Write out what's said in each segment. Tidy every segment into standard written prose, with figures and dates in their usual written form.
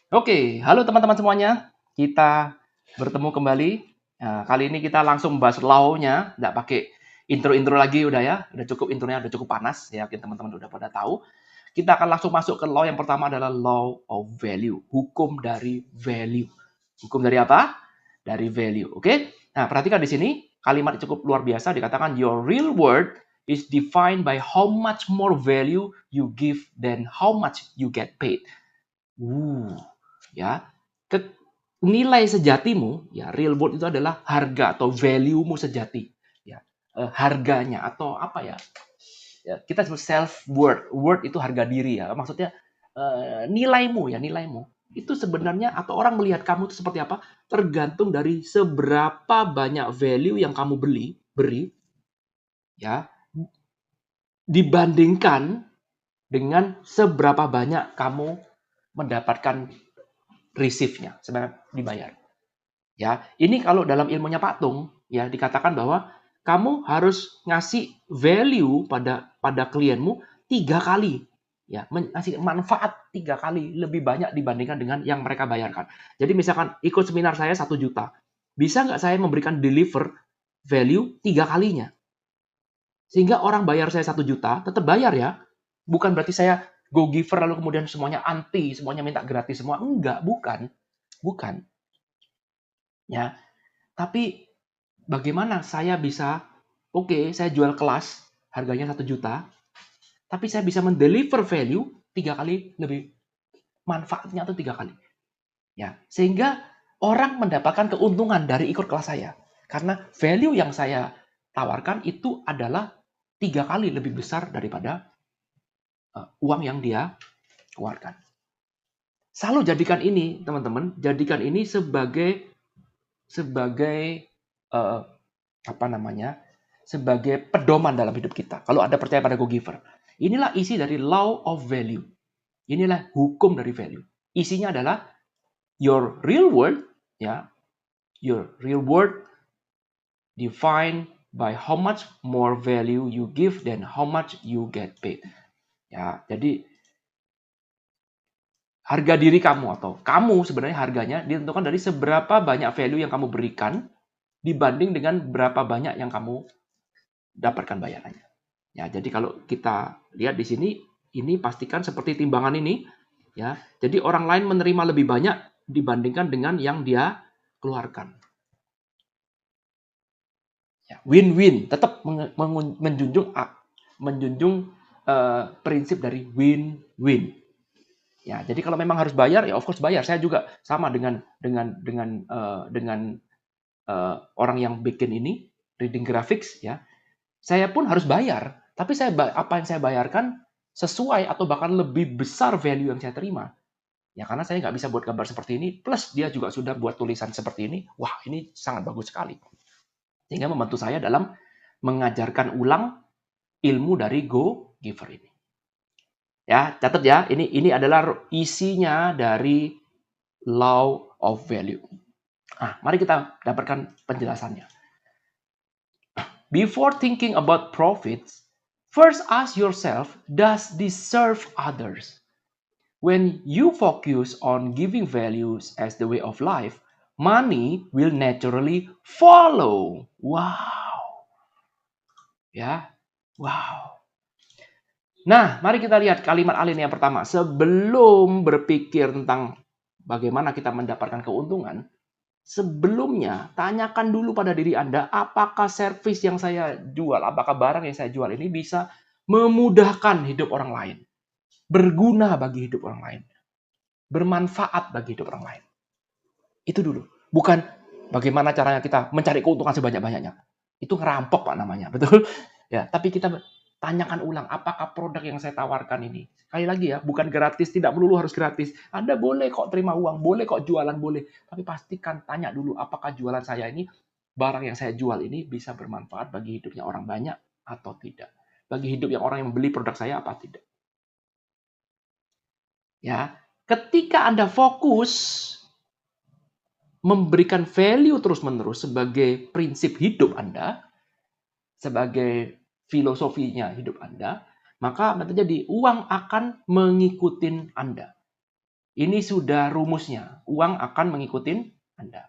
Oke, halo teman-teman semuanya. Kita bertemu kembali. Nah, kali ini kita langsung bahas law-nya, nggak pakai intro-intro lagi udah ya. Udah cukup intronya, udah cukup panas. Ya, yakin teman-teman udah pada tahu. Kita akan langsung masuk ke law yang pertama adalah law of value. Hukum dari value. Hukum dari apa? Dari value. Oke? Nah, perhatikan di sini kalimat cukup luar biasa dikatakan your real worth is defined by how much more value you give than how much you get paid. Ya, nilai sejatimu, ya real worth itu adalah harga atau value-mu sejati, ya. Harganya atau apa ya? Ya, kita sebut self worth. Worth itu harga diri ya. Maksudnya nilaimu ya, nilaimu. Itu sebenarnya atau orang melihat kamu itu seperti apa? Tergantung dari seberapa banyak value yang kamu beri ya, dibandingkan dengan seberapa banyak kamu mendapatkan receive-nya, sebenarnya dibayar. Ya, ini kalau dalam ilmunya Pak Tung, ya dikatakan bahwa kamu harus ngasih value pada klienmu 3 kali, ya, ngasih manfaat 3 kali lebih banyak dibandingkan dengan yang mereka bayarkan. Jadi misalkan ikut seminar saya 1 juta, bisa nggak saya memberikan deliver value 3 kalinya? Sehingga orang bayar saya 1 juta, tetap bayar ya. Bukan berarti saya go giver lalu kemudian semuanya anti, semuanya minta gratis semua. Enggak, bukan. Bukan. Ya, tapi bagaimana saya bisa, oke, saya jual kelas, harganya 1 juta, tapi saya bisa mendeliver value 3 kali lebih, manfaatnya tuh 3 kali. Ya, sehingga orang mendapatkan keuntungan dari ikut kelas saya. Karena value yang saya tawarkan itu adalah 3 kali lebih besar daripada uang yang dia keluarkan. Selalu jadikan ini, teman-teman, jadikan ini sebagai uh, apa namanya, sebagai pedoman dalam hidup kita. Kalau Anda percaya pada go-giver. Inilah isi dari law of value. Inilah hukum dari value. Isinya adalah your real worth, ya, your real worth defined by how much more value you give than how much you get paid. Ya, jadi harga diri kamu atau kamu sebenarnya harganya ditentukan dari seberapa banyak value yang kamu berikan dibanding dengan berapa banyak yang kamu dapatkan bayarannya. Ya, jadi kalau kita lihat di sini, ini pastikan seperti timbangan ini, ya. Jadi orang lain menerima lebih banyak dibandingkan dengan yang dia keluarkan. Ya, win-win, tetap menjunjung prinsip dari win-win. Ya, jadi kalau memang harus bayar, ya of course bayar. Saya juga sama dengan orang yang bikin ini, reading graphics, ya. Saya pun harus bayar, tapi apa yang saya bayarkan sesuai atau bahkan lebih besar value yang saya terima. Ya karena saya nggak bisa buat gambar seperti ini, plus dia juga sudah buat tulisan seperti ini. Wah, ini sangat bagus sekali. Sehingga membantu saya dalam mengajarkan ulang ilmu dari Go Giver ini. Ya, catat ya, ini adalah isinya dari Law of Value. Nah, mari kita dapatkan penjelasannya. Before thinking about profits, first ask yourself, does this serve others? When you focus on giving values as the way of life, money will naturally follow. Wow. Ya. Wow. Nah, mari kita lihat kalimat alinea yang pertama. Sebelum berpikir tentang bagaimana kita mendapatkan keuntungan, sebelumnya tanyakan dulu pada diri Anda, apakah servis yang saya jual, apakah barang yang saya jual ini bisa memudahkan hidup orang lain, berguna bagi hidup orang lain, bermanfaat bagi hidup orang lain. Itu dulu. Bukan bagaimana caranya kita mencari keuntungan sebanyak-banyaknya. Itu ngerampok Pak namanya, betul? Ya, tapi kita tanyakan ulang, apakah produk yang saya tawarkan ini, sekali lagi ya, bukan gratis, tidak melulu harus gratis. Anda boleh kok terima uang, boleh kok jualan, boleh. Tapi pastikan tanya dulu, apakah jualan saya ini, barang yang saya jual ini bisa bermanfaat bagi hidupnya orang banyak atau tidak. Bagi hidup yang orang yang beli produk saya apa tidak. Ya, ketika Anda fokus memberikan value terus-menerus sebagai prinsip hidup Anda, sebagai filosofinya hidup Anda, maka terjadi uang akan mengikuti Anda. Ini sudah rumusnya. Uang akan mengikuti Anda.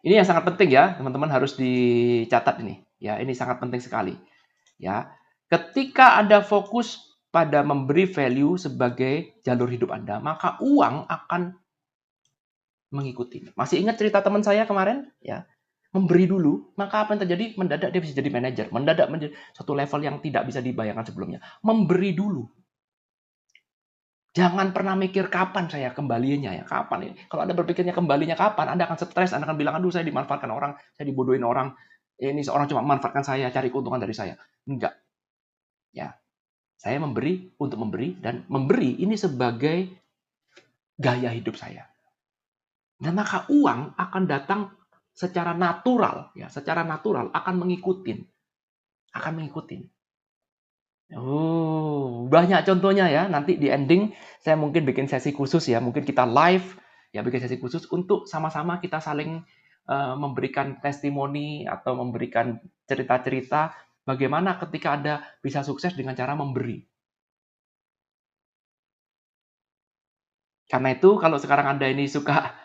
Ini yang sangat penting ya, teman-teman harus dicatat ini. Ya, ini sangat penting sekali. Ya, ketika Anda fokus pada memberi value sebagai jalur hidup Anda, maka uang akan mengikuti. Masih ingat cerita teman saya kemarin? Ya, memberi dulu, maka apa yang terjadi? Mendadak dia bisa jadi manajer, mendadak menjadi satu level yang tidak bisa dibayangkan sebelumnya. Memberi dulu. Jangan pernah mikir kapan saya kembalinya ya, kapan ini. Kalau Anda berpikirnya kembalinya kapan, Anda akan stres, Anda akan bilang, aduh saya dimanfaatkan orang, saya dibodohin orang, ini seorang cuma memanfaatkan saya, cari keuntungan dari saya. Enggak. Ya, saya memberi untuk memberi, dan memberi ini sebagai gaya hidup saya. Dan maka uang akan datang secara natural, ya, secara natural akan mengikuti. Oh, banyak contohnya ya. Nanti di ending saya mungkin bikin sesi khusus ya. Mungkin kita live ya, bikin sesi khusus untuk sama-sama kita saling memberikan testimoni atau memberikan cerita-cerita bagaimana ketika Anda bisa sukses dengan cara memberi. Karena itu kalau sekarang Anda ini suka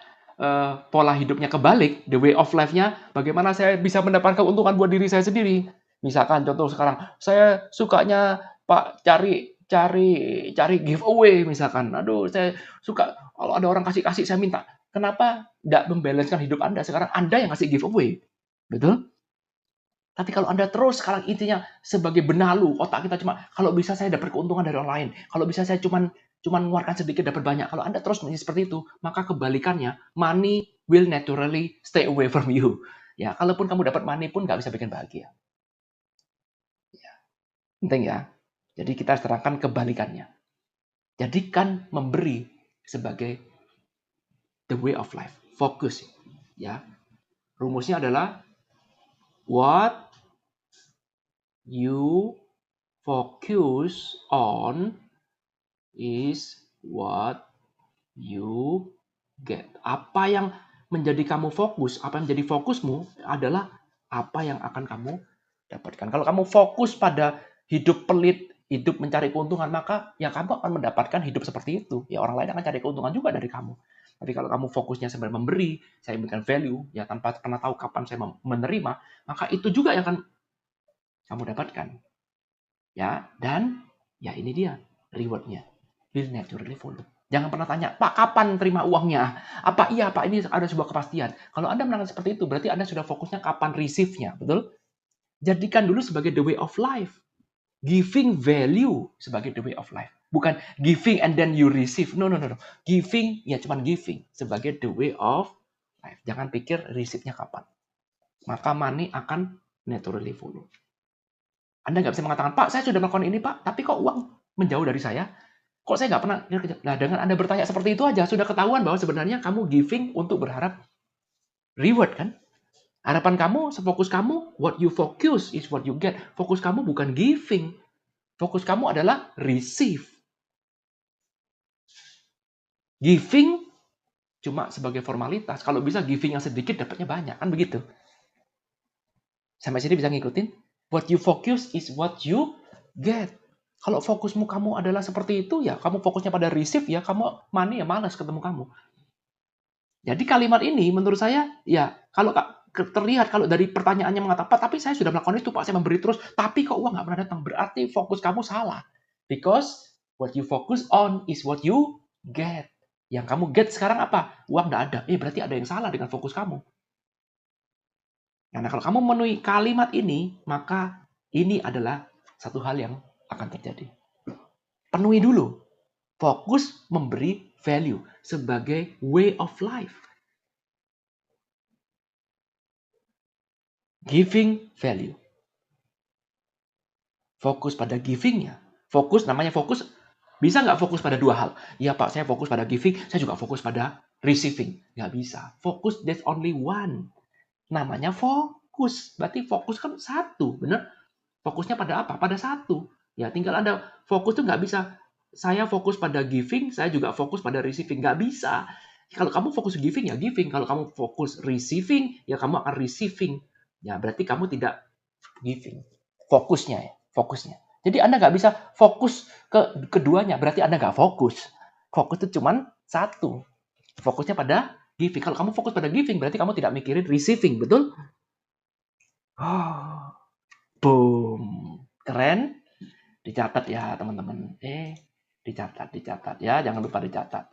pola hidupnya kebalik, the way of life-nya, bagaimana saya bisa mendapatkan keuntungan buat diri saya sendiri. Misalkan contoh sekarang, saya sukanya Pak cari giveaway misalkan. Aduh, saya suka kalau ada orang kasih-kasih saya minta. Kenapa tidak membalancekan hidup Anda? Sekarang Anda yang kasih giveaway. Betul? Tapi kalau Anda terus sekarang intinya sebagai benalu, otak kita cuma kalau bisa saya dapat keuntungan dari orang lain, kalau bisa saya cuman mengeluarkan sedikit dapat banyak. Kalau Anda terus menjadi seperti itu, maka kebalikannya, money will naturally stay away from you. Ya, kalaupun kamu dapat money pun nggak bisa bikin bahagia. Ya, penting ya. Jadi kita terangkan kebalikannya. Jadikan memberi sebagai the way of life. Fokus. Ya. Rumusnya adalah what you focus on is what you get. Apa yang menjadi kamu fokus, apa yang menjadi fokusmu adalah apa yang akan kamu dapatkan. Kalau kamu fokus pada hidup pelit, hidup mencari keuntungan, maka ya kamu akan mendapatkan hidup seperti itu. Ya orang lain akan cari keuntungan juga dari kamu. Tapi kalau kamu fokusnya sebenarnya memberi, saya memberikan value, ya tanpa pernah tahu kapan saya menerima, maka itu juga yang akan kamu dapatkan. Ya, dan ya ini dia rewardnya. Will naturally follow. Jangan pernah tanya, Pak, kapan terima uangnya? Apa iya, Pak, ini ada sebuah kepastian. Kalau Anda menanyakan seperti itu, berarti Anda sudah fokusnya kapan receive-nya, betul? Jadikan dulu sebagai the way of life. Giving value sebagai the way of life. Bukan giving and then you receive. No. Giving, ya cuman giving sebagai the way of life. Jangan pikir receive-nya kapan. Maka money akan naturally follow. Anda nggak bisa mengatakan, Pak, saya sudah melakukan ini, Pak, tapi kok uang menjauh dari saya? Kok saya nggak pernah? Nah, dengan Anda bertanya seperti itu aja, sudah ketahuan bahwa sebenarnya kamu giving untuk berharap reward, kan? Harapan kamu, sefokus kamu, what you focus is what you get. Fokus kamu bukan giving. Fokus kamu adalah receive. Giving cuma sebagai formalitas. Kalau bisa giving yang sedikit, dapatnya banyak. Kan begitu? Sampai sini bisa ngikutin? What you focus is what you get. Kalau fokusmu kamu adalah seperti itu, ya kamu fokusnya pada receive, ya kamu money ya malas ketemu kamu. Jadi kalimat ini menurut saya, ya kalau terlihat kalau dari pertanyaannya mengatakan, Pak, tapi saya sudah melakukan itu, Pak, saya memberi terus, tapi kok uang nggak pernah datang. Berarti fokus kamu salah. Because what you focus on is what you get. Yang kamu get sekarang apa? Uang nggak ada. Berarti ada yang salah dengan fokus kamu. Karena kalau kamu memenuhi kalimat ini, maka ini adalah satu hal yang akan terjadi. Penuhi dulu. Fokus memberi value sebagai way of life. Giving value. Fokus pada giving-nya. Fokus, namanya fokus. Bisa nggak fokus pada dua hal? Ya Pak, saya fokus pada giving, saya juga fokus pada receiving. Nggak bisa. Fokus, there's only one. Namanya fokus. Berarti fokus kan satu, benar? Fokusnya pada apa? Pada satu. Ya, tinggal Anda fokus tuh nggak bisa. Saya fokus pada giving, saya juga fokus pada receiving. Nggak bisa. Kalau kamu fokus giving, ya giving. Kalau kamu fokus receiving, ya kamu akan receiving. Ya, berarti kamu tidak giving. Fokusnya ya, fokusnya. Jadi Anda nggak bisa fokus ke keduanya, berarti Anda nggak fokus. Fokus itu cuma satu. Fokusnya pada giving. Kalau kamu fokus pada giving, berarti kamu tidak mikirin receiving, betul? Oh, boom. Keren. Dicatat ya, teman-teman. Dicatat ya. Jangan lupa dicatat.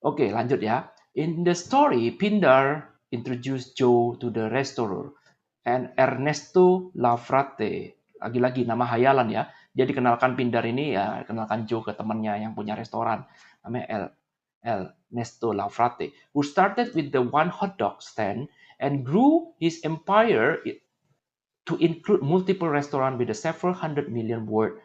Oke, lanjut ya. In the story, Pindar introduced Joe to the restorer and Ernesto Lafrate. Lagi-lagi nama hayalan ya. Dia dikenalkan Pindar ini ya, kenalkan Joe ke temannya yang punya restoran. Namanya Ernesto Lafrate, who started with the one hot dog stand and grew his empire to include multiple restaurants with a several hundred million worth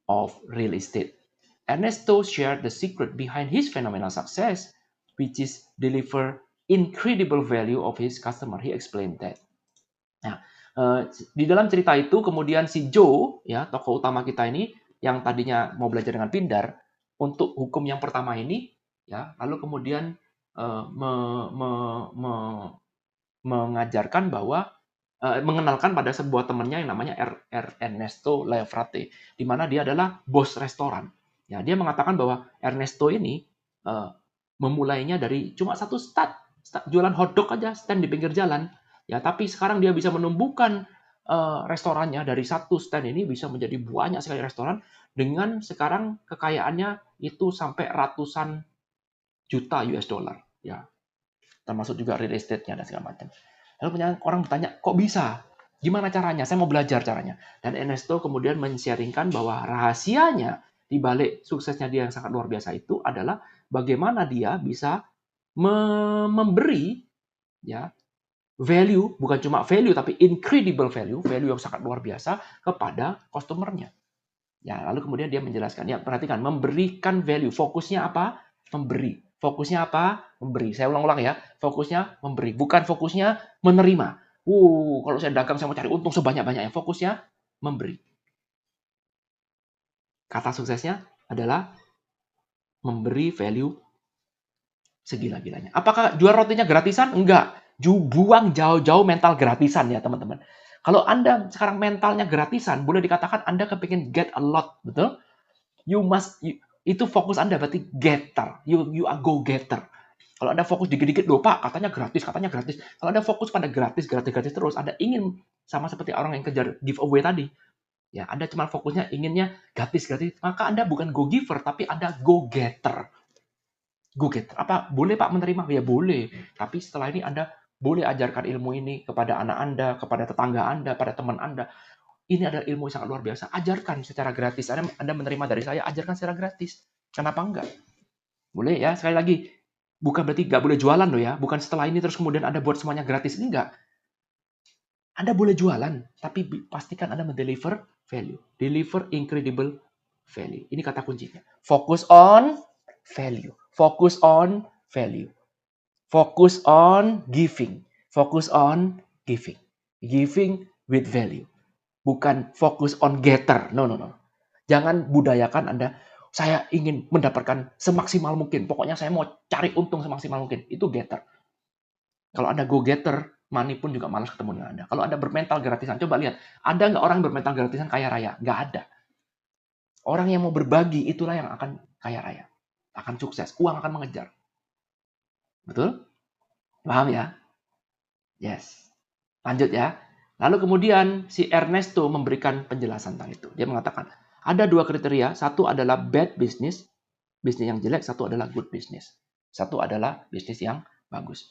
of real estate. Ernesto shared the secret behind his phenomenal success, which is deliver incredible value of his customer. He explained that. Nah, di dalam cerita itu kemudian si Joe, ya tokoh utama kita ini yang tadinya mau belajar dengan Pindar, untuk hukum yang pertama ini, ya lalu kemudian mengajarkan bahwa mengenalkan pada sebuah temannya yang namanya Ernesto Lafrate, di mana dia adalah bos restoran. Ya, dia mengatakan bahwa Ernesto ini memulainya dari cuma satu stand jualan hotdog aja, stand di pinggir jalan. Ya, tapi sekarang dia bisa menumbuhkan restorannya dari satu stand ini bisa menjadi banyak sekali restoran dengan sekarang kekayaannya itu sampai ratusan juta US dollar. Ya, termasuk juga real estate-nya dan segala macam. Lalu orang bertanya, kok bisa? Gimana caranya? Saya mau belajar caranya. Dan Ernesto kemudian men-sharingkan bahwa rahasianya di balik suksesnya dia yang sangat luar biasa itu adalah bagaimana dia bisa memberi ya value, bukan cuma value tapi incredible value, value yang sangat luar biasa kepada customer-nya. Ya, lalu kemudian dia menjelaskan, ya perhatikan, memberikan value, fokusnya apa? Memberi. Fokusnya apa? Memberi. Saya ulang-ulang ya, fokusnya memberi, bukan fokusnya menerima. Kalau saya dagang, saya mau cari untung sebanyak-banyaknya. Fokusnya memberi. Kata suksesnya adalah memberi value segila-gilanya. Apakah jual rotinya gratisan? Enggak. Buang jauh-jauh mental gratisan ya teman-teman. Kalau Anda sekarang mentalnya gratisan, boleh dikatakan Anda kepingin get a lot, betul? Itu fokus Anda berarti getter. You are go getter. Kalau Anda fokus dikit-dikit, loh Pak, katanya gratis. Kalau Anda fokus pada gratis terus, Anda ingin sama seperti orang yang kejar giveaway tadi. Ya, Anda cuma fokusnya inginnya gratis, maka Anda bukan go giver, tapi Anda go getter. Go getter. Apa boleh Pak menerima? Ya boleh. Tapi setelah ini Anda boleh ajarkan ilmu ini kepada anak Anda, kepada tetangga Anda, pada teman Anda. Ini adalah ilmu yang sangat luar biasa. Ajarkan secara gratis. Anda menerima dari saya, ajarkan secara gratis. Kenapa enggak? Boleh ya, sekali lagi. Bukan berarti nggak boleh jualan loh ya. Bukan setelah ini terus kemudian Anda buat semuanya gratis. Enggak. Anda boleh jualan, tapi pastikan Anda mendeliver value. Deliver incredible value. Ini kata kuncinya. Focus on value. Focus on value. Focus on giving. Focus on giving. Giving with value. Bukan fokus on getter. No. Jangan budayakan Anda, saya ingin mendapatkan semaksimal mungkin. Pokoknya saya mau cari untung semaksimal mungkin. Itu getter. Kalau Anda go getter, money pun juga malas ketemu dengan Anda. Kalau Anda bermental gratisan, coba lihat. Ada nggak orang yang bermental gratisan kaya raya? Nggak ada. Orang yang mau berbagi, itulah yang akan kaya raya. Akan sukses. Uang akan mengejar. Betul? Paham ya? Yes. Lanjut ya. Lalu kemudian si Ernesto memberikan penjelasan tentang itu. Dia mengatakan, ada dua kriteria. Satu adalah bad business, bisnis yang jelek. Satu adalah good business. Satu adalah bisnis yang bagus.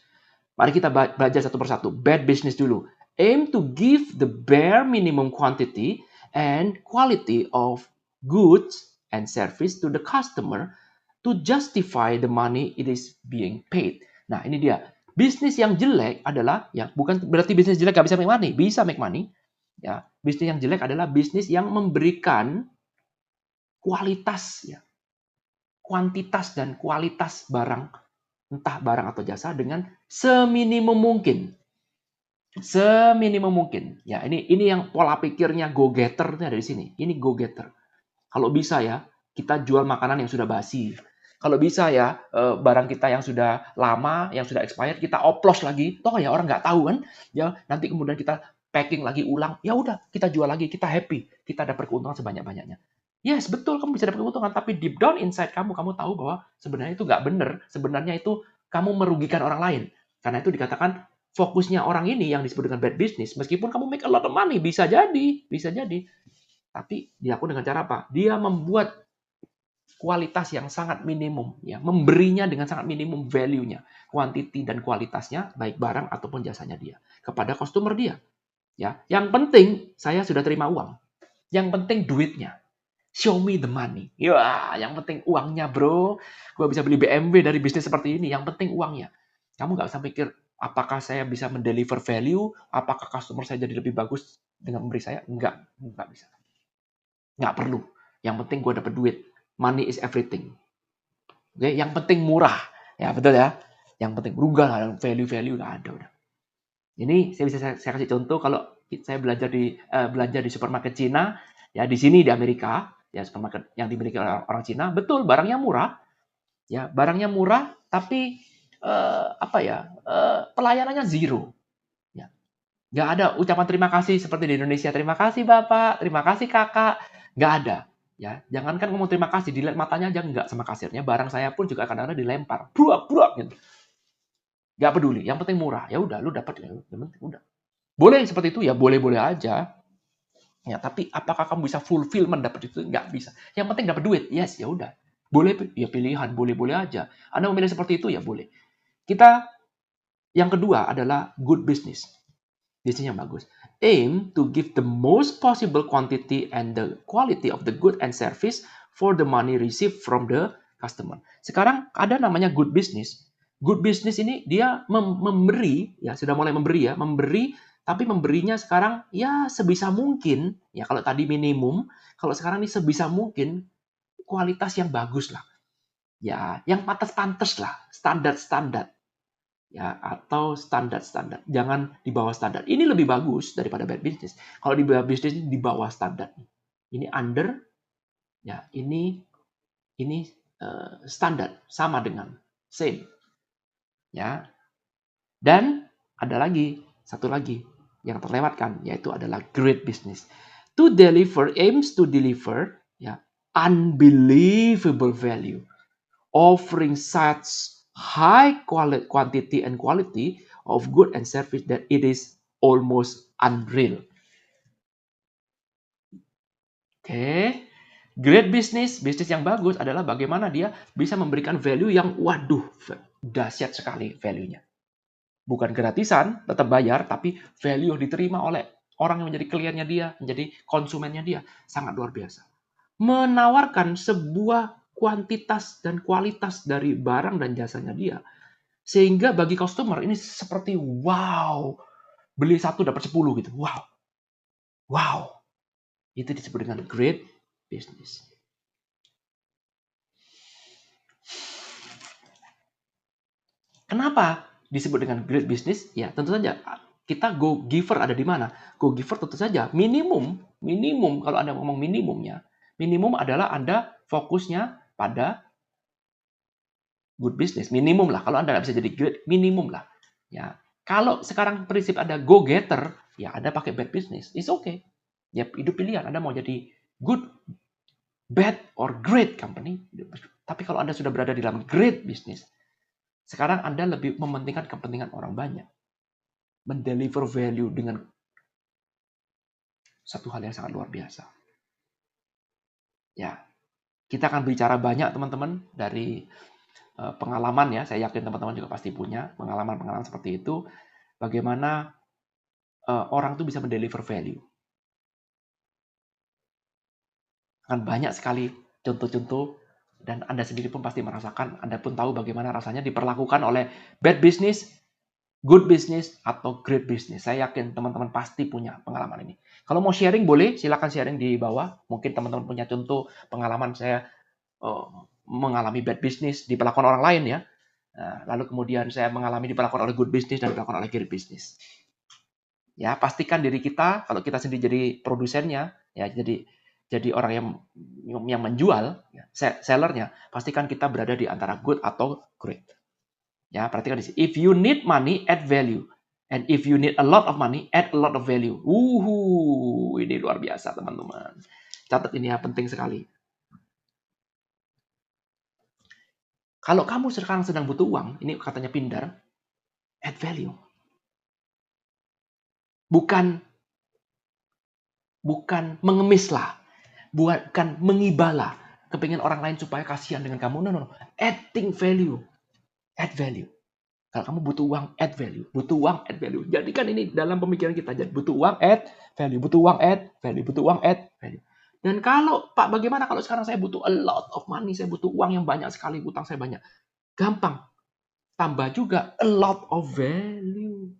Mari kita belajar satu persatu. Bad business dulu. Aim to give the bare minimum quantity and quality of goods and service to the customer to justify the money it is being paid. Nah, ini dia. Bisnis yang jelek adalah, ya bukan berarti bisnis jelek nggak bisa make money. Bisa make money. Ya, bisnis yang jelek adalah bisnis yang memberikan kualitas, ya, kuantitas dan kualitas barang, entah barang atau jasa dengan seminimum mungkin. Seminimum mungkin. Ya, ini yang pola pikirnya go getter dari sini. Ini go getter. Kalau bisa ya, kita jual makanan yang sudah basi. Kalau bisa ya, barang kita yang sudah lama, yang sudah expired, kita oplos lagi. Toh ya orang nggak tahu kan. Ya, nanti kemudian kita packing lagi ulang, ya udah kita jual lagi, kita happy, kita dapat keuntungan sebanyak-banyaknya. Yes, betul kamu bisa dapat keuntungan, tapi deep down inside kamu tahu bahwa sebenarnya itu nggak benar, sebenarnya itu kamu merugikan orang lain. Karena itu dikatakan fokusnya orang ini yang disebut dengan bad business, meskipun kamu make a lot of money, bisa jadi. Tapi dilakukan dengan cara apa? Dia membuat kualitas yang sangat minimum, ya, memberinya dengan sangat minimum value-nya, quantity dan kualitasnya, baik barang ataupun jasanya dia kepada customer dia. Ya, yang penting saya sudah terima uang, yang penting duitnya, show me the money. Ya, yang penting uangnya bro, gue bisa beli BMW dari bisnis seperti ini, yang penting uangnya. Kamu nggak usah mikir apakah saya bisa mendeliver value, apakah customer saya jadi lebih bagus dengan memberi saya, nggak bisa, nggak perlu. Yang penting gue dapat duit. Money is everything. Oke, yang penting murah. Ya, betul ya. Yang penting enggak lah, value nggak ada udah. Ini saya kasih contoh kalau saya belanja di supermarket Cina, ya di sini di Amerika, ya supermarket yang dimiliki orang Cina, betul barangnya murah. Ya, barangnya murah tapi pelayanannya zero. Ya. Nggak ada ucapan terima kasih seperti di Indonesia. Terima kasih Bapak, terima kasih Kakak. Nggak ada. Ya, jangankan ngomong terima kasih, dilihat matanya aja nggak sama kasirnya. Barang saya pun juga kadang-kadang dilempar, buak gitu. Nggak peduli, yang penting murah. Ya udah, lu dapat ya, yang penting udah. Boleh seperti itu ya, boleh-boleh aja. Ya, tapi apakah kamu bisa fulfillment dapat itu? Nggak bisa. Yang penting dapat duit. Yes, ya udah. Boleh ya pilihan, boleh-boleh aja. Anda memilih seperti itu ya boleh. Kita yang kedua adalah good business. Bisnis yang bagus. Aim to give the most possible quantity and the quality of the good and service for the money received from the customer. Sekarang ada namanya good business. Good business ini dia memberi, ya sudah mulai memberi ya, tapi memberinya sekarang ya sebisa mungkin, ya kalau tadi minimum, kalau sekarang ini sebisa mungkin kualitas yang bagus lah. Ya, yang pantas-pantas lah, standar-standar. Ya, atau standar-standar. Jangan di bawah standar. Ini lebih bagus daripada bad business. Kalau di bawah business di bawah standar. Ini under, ya ini standar sama dengan same. Ya. Dan ada lagi satu lagi yang terlewatkan yaitu adalah great business. To deliver aims to deliver ya unbelievable value, offering such high quantity and quality of good and service that it is almost unreal. Oke. Great business, bisnis yang bagus adalah bagaimana dia bisa memberikan value yang waduh, dahsyat sekali value-nya. Bukan gratisan, tetap bayar, tapi value yang diterima oleh orang yang menjadi kliennya dia, menjadi konsumennya dia, sangat luar biasa. Menawarkan sebuah kuantitas dan kualitas dari barang dan jasanya dia. Sehingga bagi customer ini seperti wow, beli 1 dapat 10 gitu. Wow. Itu disebut dengan great business. Kenapa disebut dengan great business? Ya, tentu saja kita go giver ada di mana? Go giver tentu saja minimum kalau Anda ngomong minimumnya. Minimum adalah Anda fokusnya pada good business. Minimum lah. Kalau Anda nggak bisa jadi great, minimum lah. Ya, kalau sekarang prinsip ada go getter, ya Anda pakai bad business. It's okay. Ya, itu pilihan. Anda mau jadi good, bad, or great company. Tapi kalau Anda sudah berada di dalam great business, sekarang Anda lebih mementingkan kepentingan orang banyak. Mendeliver value dengan satu hal yang sangat luar biasa. Ya, kita akan bicara banyak teman-teman dari pengalaman ya. Saya yakin teman-teman juga pasti punya pengalaman-pengalaman seperti itu. Bagaimana orang itu bisa mendeliver value. Akan banyak sekali contoh-contoh dan Anda sendiri pun pasti merasakan, Anda pun tahu bagaimana rasanya diperlakukan oleh bad business, good business, atau great business. Saya yakin teman-teman pasti punya pengalaman ini. Kalau mau sharing boleh, silakan sharing di bawah. Mungkin teman-teman punya contoh pengalaman saya mengalami bad business diperlakukan orang lain ya. Nah, lalu kemudian saya mengalami diperlakukan oleh good business dan diperlakukan oleh great business. Ya, pastikan diri kita, kalau kita sendiri jadi produsennya, ya jadi orang yang menjual, ya, sellernya, pastikan kita berada di antara good atau great. Ya, perhatikan di sini. If you need money, add value. And if you need a lot of money, add a lot of value. Ini luar biasa, teman-teman. Catat ini ya, penting sekali. Kalau kamu sekarang sedang butuh uang, ini katanya Pindar, add value. Bukan mengemis lah. Bukan mengibala. Kepingin orang lain supaya kasihan dengan kamu. No. Adding value. Add value. Kalau kamu butuh uang, add value. Butuh uang, add value. Jadikan ini dalam pemikiran kita. Jadi butuh uang, add value. Butuh uang, add value. Butuh uang, add value. Dan kalau, Pak, bagaimana kalau sekarang saya butuh a lot of money, saya butuh uang yang banyak sekali, utang saya banyak. Gampang. Tambah juga a lot of value.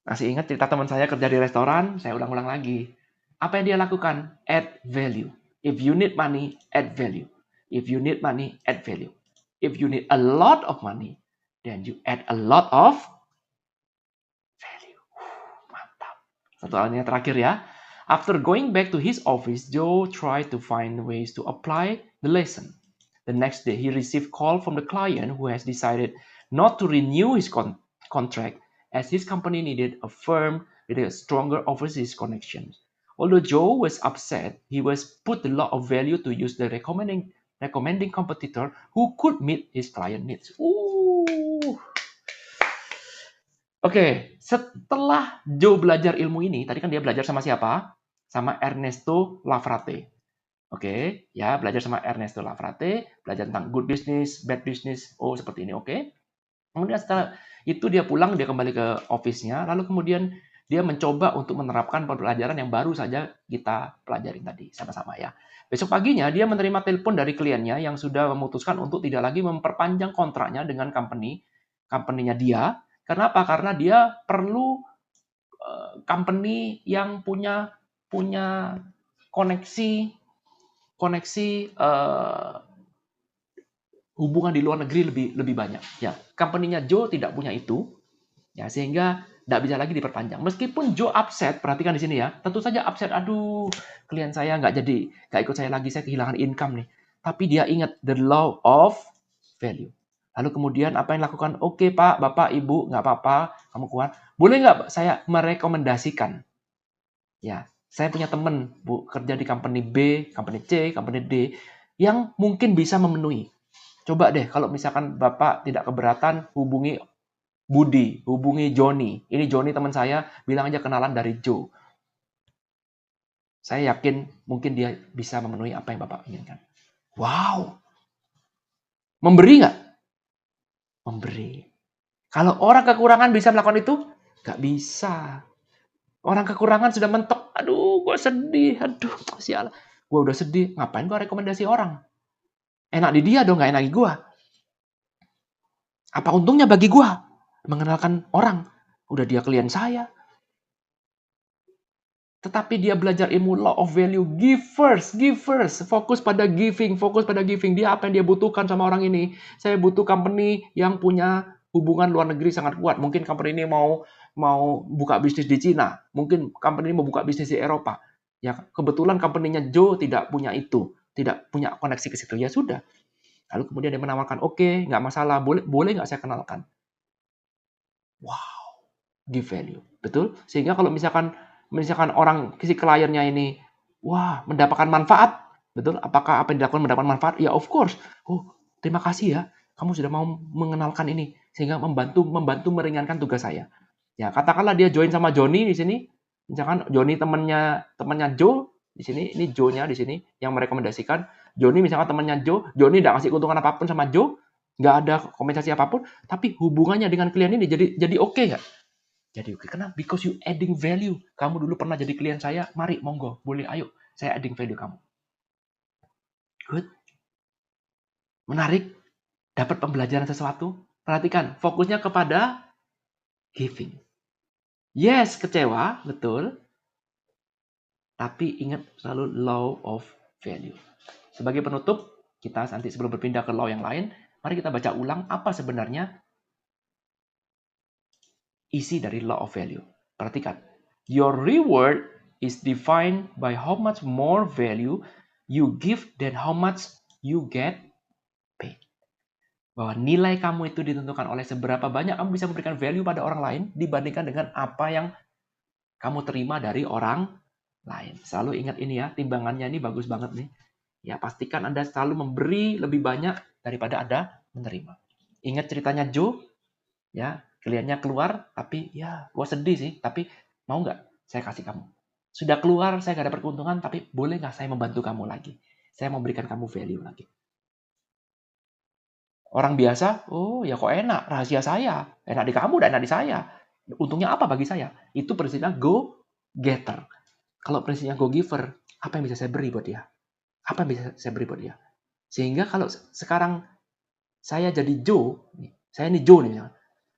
Masih ingat cerita teman saya kerja di restoran? Saya ulang-ulang lagi. Apa yang dia lakukan? Add value. If you need money, add value. If you need money, add value. If you need a lot of money, then you add a lot of value. Mantap. Satu hal yang terakhir ya. After going back to his office, Joe tried to find ways to apply the lesson. The next day, he received call from the client who has decided not to renew his contract as his company needed a firm with a stronger overseas connections. Although Joe was upset, he was put a lot of value to use the recommending competitor who could meet his client needs. Oke, setelah Joe belajar ilmu ini, tadi kan dia belajar sama siapa? Sama Ernesto Lafrate. Oke, ya belajar sama Ernesto Lafrate, belajar tentang good business, bad business, seperti ini, oke. Kemudian setelah itu dia pulang, dia kembali ke office-nya, lalu kemudian dia mencoba untuk menerapkan pelajaran yang baru saja kita pelajari tadi sama-sama ya. Besok paginya dia menerima telepon dari kliennya yang sudah memutuskan untuk tidak lagi memperpanjang kontraknya dengan company-nya dia. Kenapa? Karena dia perlu company yang punya koneksi hubungan di luar negeri lebih banyak. Ya, company-nya Joe tidak punya itu, ya sehingga tidak bisa lagi diperpanjang. Meskipun Joe upset, perhatikan di sini ya, tentu saja upset. Aduh, klien saya nggak ikut saya lagi, saya kehilangan income nih. Tapi dia ingat the law of value. Lalu kemudian apa yang dilakukan? Oke Pak, Bapak, Ibu, nggak apa-apa, kamu kuat. Boleh nggak saya merekomendasikan? Ya, saya punya teman Bu kerja di company B, company C, company D yang mungkin bisa memenuhi. Coba deh kalau misalkan Bapak tidak keberatan hubungi Budi, hubungi Joni. Ini Joni teman saya, bilang aja kenalan dari Joe. Saya yakin mungkin dia bisa memenuhi apa yang Bapak inginkan. Wow. Memberi nggak? Memberi. Kalau orang kekurangan bisa melakukan itu? Nggak bisa. Orang kekurangan sudah mentok. Aduh, gue sedih. Aduh, sial. Gue udah sedih. Ngapain gue rekomendasi orang? Enak di dia dong, nggak enak di gue. Apa untungnya bagi gue? Mengenalkan orang. Udah dia klien saya. Tetapi dia belajar ilmu law of value. Give first. Fokus pada giving. Dia apa yang dia butuhkan sama orang ini. Saya butuh company yang punya hubungan luar negeri sangat kuat. Mungkin company ini mau buka bisnis di Cina. Mungkin company ini mau buka bisnis di Eropa. Ya, kebetulan company-nya Joe tidak punya itu. Tidak punya koneksi ke situ. Ya sudah. Lalu kemudian dia menawarkan, oke, nggak masalah. Boleh nggak saya kenalkan? Wow. Give value. Betul? Sehingga kalau misalkan orang si kliennya ini mendapatkan manfaat, betul? Apakah apa yang dilakukan mendapat manfaat? Ya of course. Terima kasih ya. Kamu sudah mau mengenalkan ini sehingga membantu meringankan tugas saya. Ya, katakanlah dia join sama Joni di sini. Misalkan Joni temannya Joe di sini, ini Joe-nya di sini yang merekomendasikan. Joni misalkan temannya Joe, Joni tidak kasih keuntungan apapun sama Joe, nggak ada kompensasi apapun, tapi hubungannya dengan klien ini jadi oke nggak? Jadi oke. Kenapa? Because you adding value. Kamu dulu pernah jadi klien saya, mari monggo, boleh ayo, saya adding value kamu. Good. Menarik. Dapat pembelajaran sesuatu. Perhatikan, fokusnya kepada giving. Yes, kecewa, betul. Tapi ingat selalu law of value. Sebagai penutup, kita nanti sebelum berpindah ke law yang lain, mari kita baca ulang apa sebenarnya isi dari law of value. Perhatikan. Your reward is defined by how much more value you give than how much you get paid. Bahwa nilai kamu itu ditentukan oleh seberapa banyak kamu bisa memberikan value pada orang lain dibandingkan dengan apa yang kamu terima dari orang lain. Selalu ingat ini ya, timbangannya ini bagus banget nih. Ya, pastikan Anda selalu memberi lebih banyak daripada Anda menerima. Ingat ceritanya Joe, ya, kliennya keluar, tapi ya, gua sedih sih, tapi mau nggak saya kasih kamu? Sudah keluar, saya nggak dapat keuntungan, tapi boleh nggak saya membantu kamu lagi? Saya memberikan kamu value lagi. Orang biasa, oh ya kok enak, rahasia saya. Enak di kamu dan enak di saya. Untungnya apa bagi saya? Itu prinsipnya go getter. Kalau prinsipnya go giver, apa yang bisa saya beri buat dia? Apa yang bisa saya beri buat dia? Sehingga kalau sekarang saya jadi Joe, saya ini Joe nih misalnya.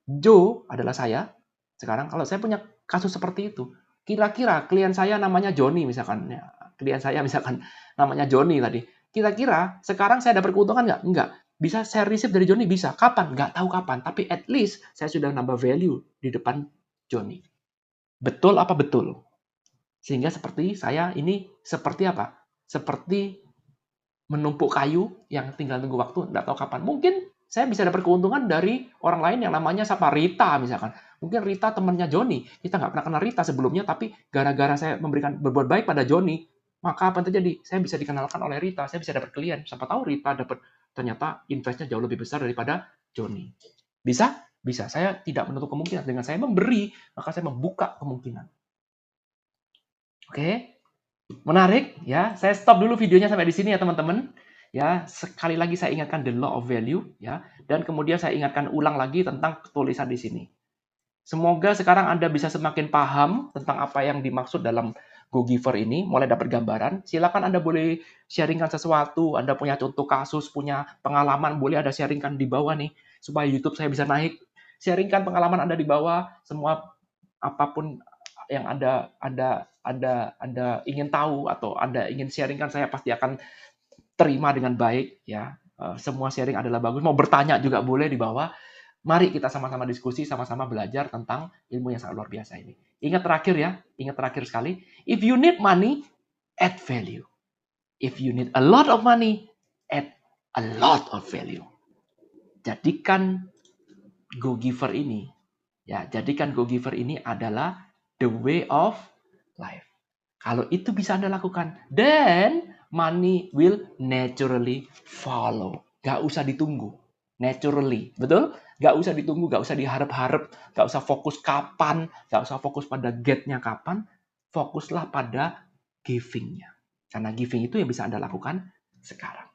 Joe adalah saya. Sekarang kalau saya punya kasus seperti itu, kira-kira klien saya namanya Johnny misalkan, ya, klien saya misalkan namanya Johnny tadi. Kira-kira sekarang saya dapat keuntungan nggak? Nggak. Bisa saya receive dari Johnny? Bisa. Kapan? Nggak tahu kapan. Tapi at least saya sudah nambah value di depan Johnny. Betul apa betul? Sehingga seperti saya ini seperti apa? Seperti menumpuk kayu yang tinggal tunggu waktu, nggak tahu kapan. Mungkin saya bisa dapat keuntungan dari orang lain yang namanya siapa Rita misalkan. Mungkin Rita temannya Joni. Kita nggak pernah kenal Rita sebelumnya, tapi gara-gara saya berbuat baik pada Joni, maka apa yang terjadi? Saya bisa dikenalkan oleh Rita, saya bisa dapat klien. Siapa tahu Rita dapat ternyata investnya jauh lebih besar daripada Joni. Bisa? Bisa. Saya tidak menutup kemungkinan. Dengan saya memberi, maka saya membuka kemungkinan. Oke? Menarik ya. Saya stop dulu videonya sampai di sini ya teman-teman. Ya, sekali lagi saya ingatkan the law of value ya, dan kemudian saya ingatkan ulang lagi tentang tulisan di sini. Semoga sekarang Anda bisa semakin paham tentang apa yang dimaksud dalam Go Giver ini, mulai dapat gambaran. Silakan Anda boleh sharingkan sesuatu, Anda punya contoh kasus, punya pengalaman, boleh Anda sharingkan di bawah nih, supaya YouTube saya bisa naik. Sharingkan pengalaman Anda di bawah, semua apapun yang Anda ingin tahu atau Anda ingin sharingkan, saya pasti akan terima dengan baik ya. Semua sharing adalah bagus. Mau bertanya juga boleh di bawah. Mari kita sama-sama diskusi, sama-sama belajar tentang ilmu yang sangat luar biasa ini. Ingat terakhir ya, ingat terakhir sekali. If you need money, add value. If you need a lot of money, add a lot of value. Jadikan Go Giver ini, ya, jadikan Go Giver ini adalah the way of life. Kalau itu bisa Anda lakukan, then money will naturally follow. Gak usah ditunggu. Naturally. Betul? Gak usah ditunggu, gak usah diharap-harap, gak usah fokus kapan, gak usah fokus pada get-nya kapan, fokuslah pada giving-nya. Karena giving itu yang bisa Anda lakukan sekarang.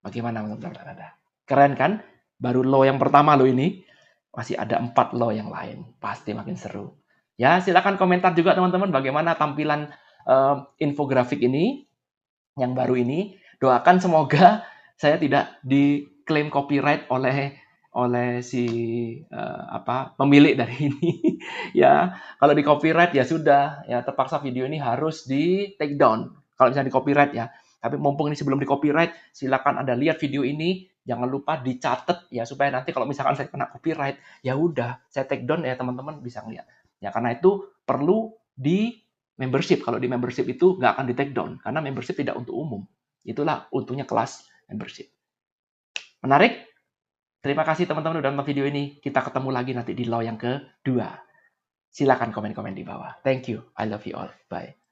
Bagaimana menurut Anda? Keren kan? Baru law yang pertama loh ini. Masih ada 4 law yang lain. Pasti makin seru. Ya, silakan komentar juga teman-teman bagaimana tampilan infografik ini yang baru ini. Doakan semoga saya tidak diklaim copyright oleh si pemilik dari ini. Ya, kalau di copyright ya sudah, ya terpaksa video ini harus di take down. Kalau misalnya di copyright ya. Tapi mumpung ini sebelum di copyright, silakan Anda lihat video ini, jangan lupa dicatat ya supaya nanti kalau misalkan saya kena copyright, ya udah saya take down ya teman-teman bisa ngeliat. Ya karena itu perlu di membership. Kalau di membership itu nggak akan di take down karena membership tidak untuk umum. Itulah untungnya kelas membership. Menarik? Terima kasih teman-teman udah nonton video ini. Kita ketemu lagi nanti di law yang kedua. Silakan komen-komen di bawah. Thank you. I love you all. Bye.